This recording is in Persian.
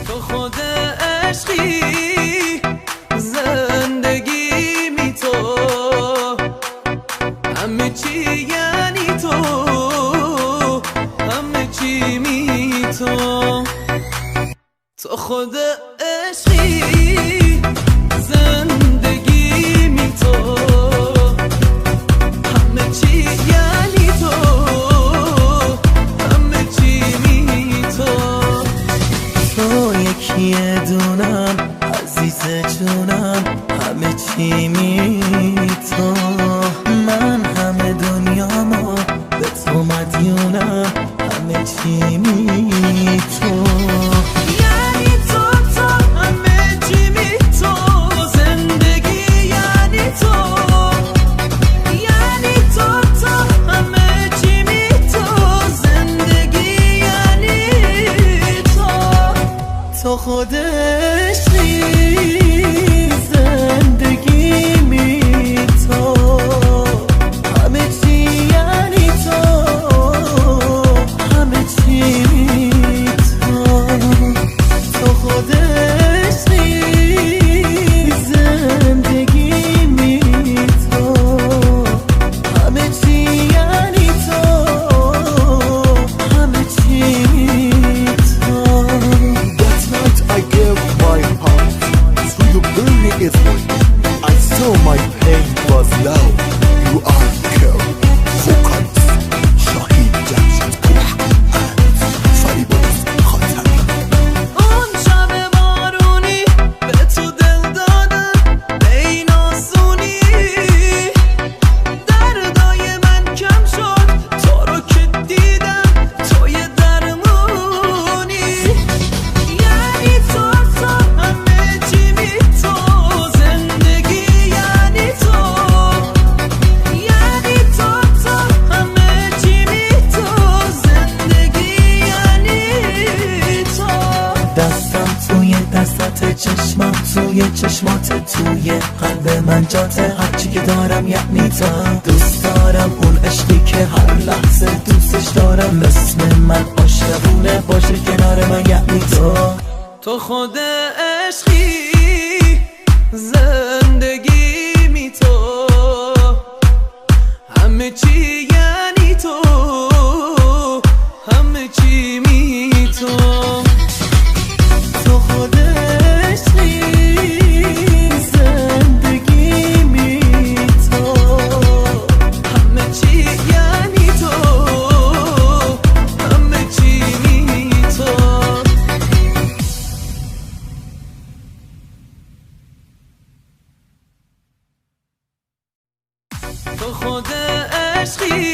تو خود عشقی زندگی می تو همه چی یعنی تو همه چی می تو خود عشقی زندگی می تو همه چی یعنی تو همه چی می تو یکیه دونم عزیز جونم همه چی می تو من همه دنیامو به تو مدیونم همه چی می تو تو خود عشقی زندگی می تو همه چی یعنی تو همه چی می تو خود عشقی زندگی می تو همه چی یعنی تو همه چی I saw my pain was low. You are care. Focus. Shahid Jamshid Kush and Faribos Khatami. اون شب بارونی به تو دل دادم به این آسونی دردای من کم شد تو رو که دیدم توی درمونی یعنی تو همه چی می تو زندگی یعنی تو یعنی تو همه چی می تو زندگی یعنی تو دستم توی دستت چشمم توی چشمات توی قلب من جاته هرچی که دارم یعنی تو دوست دارم اون عشقی که هر لحظه دوستش دارم اسم من عاشقونه باشه کنار من یعنی تو خود عشقی زندگی می تو همه چی یعنی تو همه چی می تو خود عشقی زندگی می تو همه چی یعنی تو همه چی می تو خود عشقی